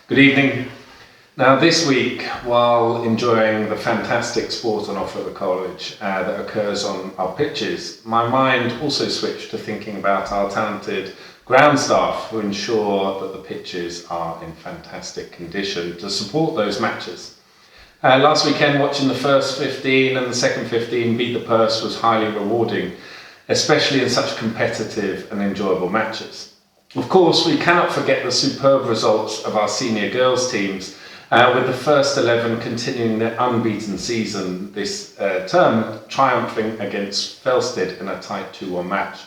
Good evening. Now this week, while enjoying the fantastic sport on offer at the college that occurs on our pitches, my mind also switched to thinking about our talented ground staff who ensure that the pitches are in fantastic condition to support those matches. Last weekend, watching the first 15 and the second 15 beat the purse was highly rewarding, especially in such competitive and enjoyable matches. Of course, we cannot forget the superb results of our senior girls teams, with the first 11 continuing their unbeaten season this term, triumphing against Felsted in a tight 2-1 match.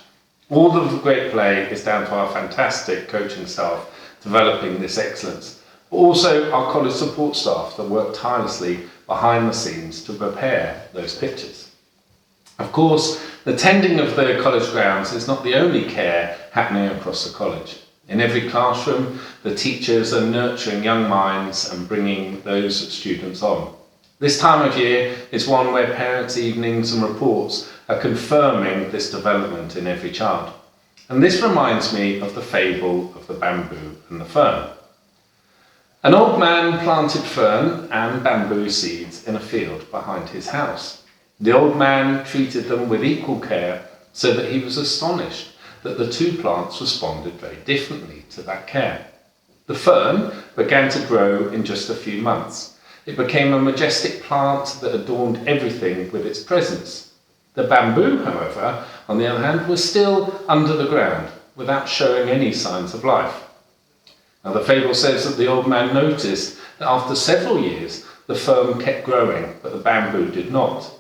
All of the great play is down to our fantastic coaching staff developing this excellence, but also our college support staff that work tirelessly behind the scenes to prepare those pitches. Of course, the tending of the college grounds is not the only care happening across the college. In every classroom, the teachers are nurturing young minds and bringing those students on. This time of year is one where parents' evenings and reports are confirming this development in every child. And this reminds me of the fable of the bamboo and the fern. An old man planted fern and bamboo seeds in a field behind his house. The old man treated them with equal care, so that he was astonished that the two plants responded very differently to that care. The fern began to grow in just a few months. It became a majestic plant that adorned everything with its presence. The bamboo, however, on the other hand, was still under the ground, without showing any signs of life. Now, the fable says that the old man noticed that after several years, the fern kept growing, but the bamboo did not.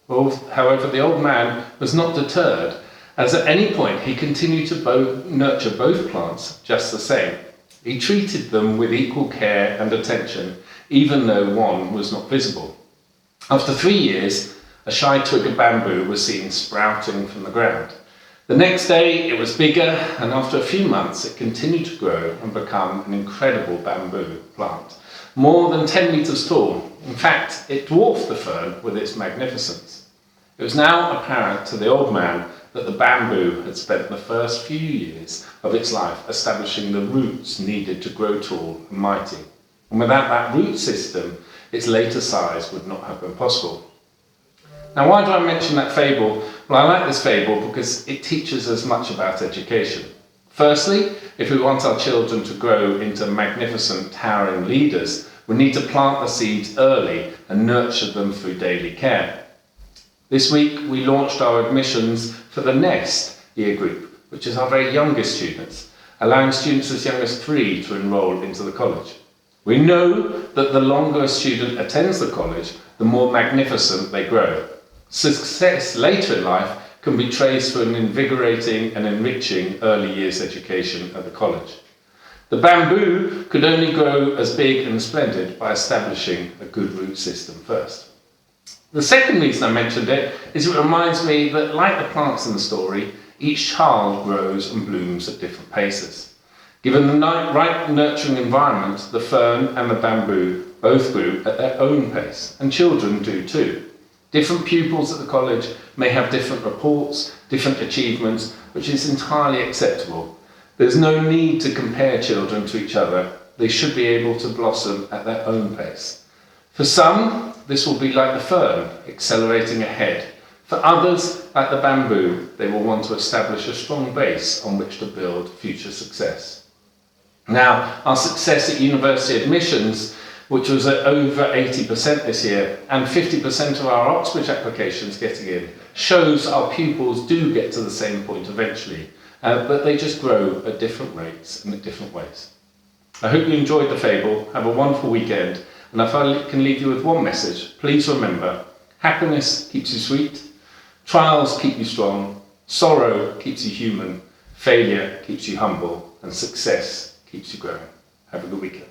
However, the old man was not deterred, as at any point he continued to nurture both plants just the same. He treated them with equal care and attention, even though one was not visible. After 3 years, a shy twig of bamboo was seen sprouting from the ground. The next day it was bigger, and after a few months it continued to grow and become an incredible bamboo plant, more than 10 meters tall. In fact, it dwarfed the fern with its magnificence. It was now apparent to the old man that the bamboo had spent the first few years of its life establishing the roots needed to grow tall and mighty. And without that root system, its later size would not have been possible. Now, why do I mention that fable? Well, I like this fable because it teaches us much about education. Firstly, if we want our children to grow into magnificent, towering leaders, we need to plant the seeds early and nurture them through daily care. This week, we launched our admissions for the Nest year group, which is our very youngest students, allowing students as young as 3 to enrol into the college. We know that the longer a student attends the college, the more magnificent they grow. Success later in life can be traced to an invigorating and enriching early years education at the college. The bamboo could only grow as big and splendid by establishing a good root system first. The second reason I mentioned it is it reminds me that, like the plants in the story, each child grows and blooms at different paces. Given the right nurturing environment, the fern and the bamboo both grew at their own pace, and children do too. Different pupils at the college may have different reports, different achievements, which is entirely acceptable. There's no need to compare children to each other. They should be able to blossom at their own pace. For some, this will be like the fern, accelerating ahead. For others, like the bamboo, they will want to establish a strong base on which to build future success. Now, our success at university admissions, which was at over 80% this year, and 50% of our Oxbridge applications getting in, shows our pupils do get to the same point eventually, but they just grow at different rates and in different ways. I hope you enjoyed the fable. Have a wonderful weekend. And if I can leave you with one message, please remember, happiness keeps you sweet, trials keep you strong, sorrow keeps you human, failure keeps you humble, and success keeps you growing. Have a good weekend.